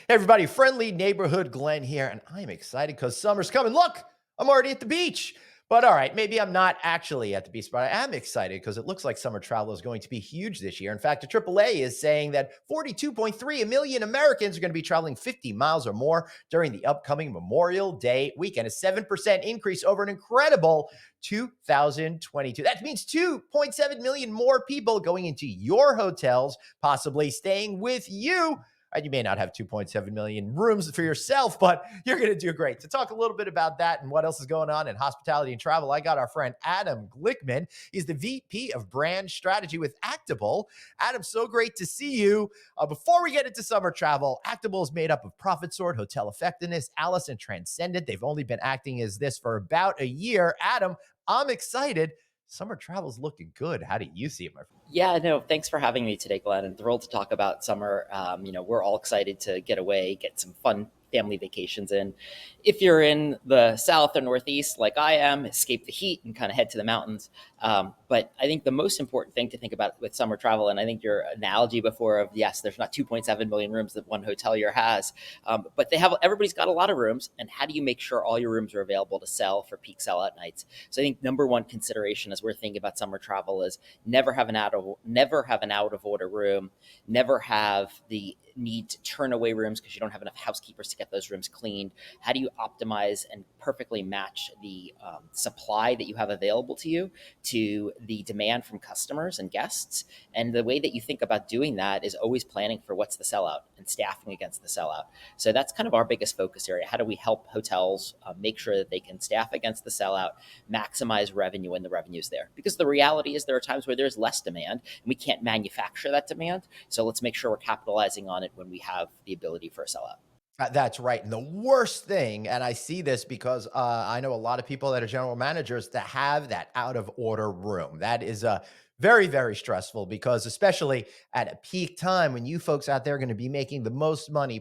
Hey everybody, friendly neighborhood Glenn here, and I'm excited because summer's coming. Look, I'm already at the beach. But all right, maybe I'm not actually at the beach, but I am excited because it looks like summer travel is going to be huge this year. In fact, the AAA is saying that 42.3 million Americans are going to be traveling 50 miles or more during the upcoming Memorial Day weekend, a 7% increase over an incredible 2022. That means 2.7 million more people going into your hotels, possibly staying with you. You may not have 2.7 million rooms for yourself, but you're going to do great. To talk a little bit about that and what else is going on in hospitality and travel, I got our friend Adam Glickman. He's the VP of Brand Strategy with Actabl. Adam, so great to see you. Before we get into summer travel, Actabl is made up of Profit Sword, Hotel Effectiveness, Alice, and Transcendent. They've only been acting as this for about a year. Adam, I'm excited. Summer travel's looking good. How do you see it, my friend? Yeah, no, thanks for having me today, Glenn. I'm thrilled to talk about summer. We're all excited to get away, get some fun family vacations in. If you're in the South or Northeast, like I am, escape the heat and kind of head to the mountains. But I think the most important thing to think about with summer travel, and I think your analogy before of, yes, there's not 2.7 million rooms that one hotelier has, but everybody's got a lot of rooms. And how do you make sure all your rooms are available to sell for peak sellout nights? So I think number one consideration as we're thinking about summer travel is never have an out of order room, never have the need to turn away rooms because you don't have enough housekeepers to get those rooms cleaned. How do you optimize and perfectly match the supply that you have available to you to the demand from customers and guests? And the way that you think about doing that is always planning for what's the sellout and staffing against the sellout. So that's kind of our biggest focus area. How do we help hotels make sure that they can staff against the sellout, maximize revenue when the revenue's there? Because the reality is there are times where there's less demand and we can't manufacture that demand. So let's make sure we're capitalizing on it when we have the ability for a sellout. That's right. And the worst thing, and I see this because I know a lot of people that are general managers that have that out of order room. That is very, very stressful because, especially at a peak time when you folks out there are going to be making the most money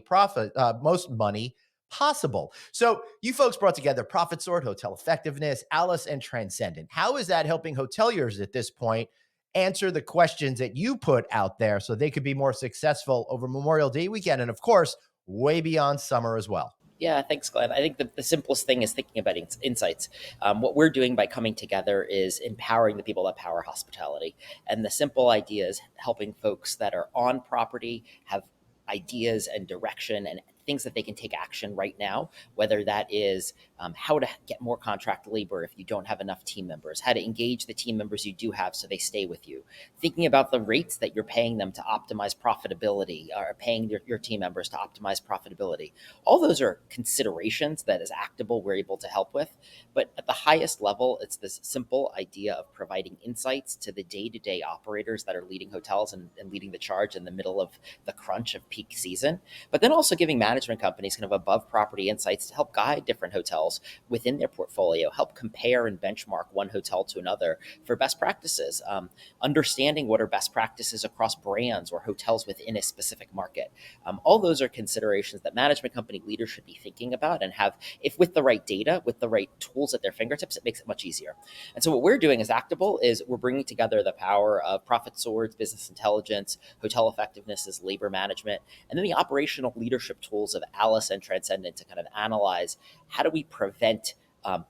possible. So, you folks brought together Profit Sword, Hotel Effectiveness, Alice, and Transcendent. How is that helping hoteliers at this point answer the questions that you put out there so they could be more successful over Memorial Day weekend? And of course, way beyond summer as well. Yeah, thanks, Glenn. I think the simplest thing is thinking about insights. What we're doing by coming together is empowering the people that power hospitality. And the simple idea is helping folks that are on property have ideas and direction and things that they can take action right now, whether that is how to get more contract labor if you don't have enough team members, how to engage the team members you do have so they stay with you, thinking about the rates that you're paying them to optimize profitability or paying your team members to optimize profitability. All those are considerations that as Actabl we're able to help with. But at the highest level, it's this simple idea of providing insights to the day-to-day operators that are leading hotels and leading the charge in the middle of the crunch of peak season, but then also giving management companies kind of above property insights to help guide different hotels within their portfolio, help compare and benchmark one hotel to another for best practices, understanding what are best practices across brands or hotels within a specific market. All those are considerations that management company leaders should be thinking about and have, if with the right data, with the right tools at their fingertips, it makes it much easier. And so what we're doing as Actabl is we're bringing together the power of Profit Swords, business intelligence, hotel effectiveness as labor management, and then the operational leadership tools of Alice and Transcendent to kind of analyze how do we prevent out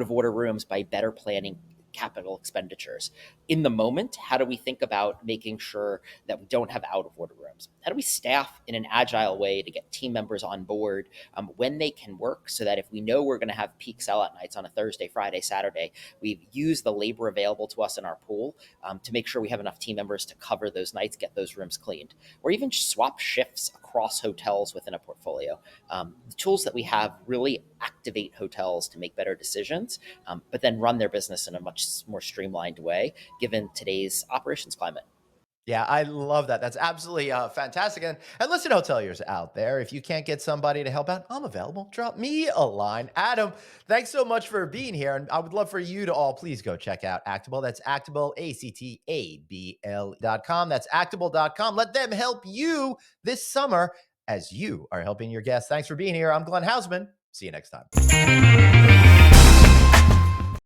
of order rooms by better planning capital expenditures. In the moment, how do we think about making sure that we don't have out of order rooms? How do we staff in an agile way to get team members on board when they can work so that if we know we're going to have peak sellout nights on a Thursday, Friday, Saturday, we've used the labor available to us in our pool to make sure we have enough team members to cover those nights, get those rooms cleaned, or even swap shifts across hotels within a portfolio. The tools that we have really activate hotels to make better decisions, but then run their business in a much more streamlined way, given today's operations climate. Yeah, I love that. That's absolutely fantastic. And listen, hoteliers out there, if you can't get somebody to help out, I'm available. Drop me a line. Adam, thanks so much for being here. And I would love for you to all please go check out Actabl. That's Actabl, Actabl.com. That's Actabl.com. Let them help you this summer as you are helping your guests. Thanks for being here. I'm Glenn Hausman. See you next time.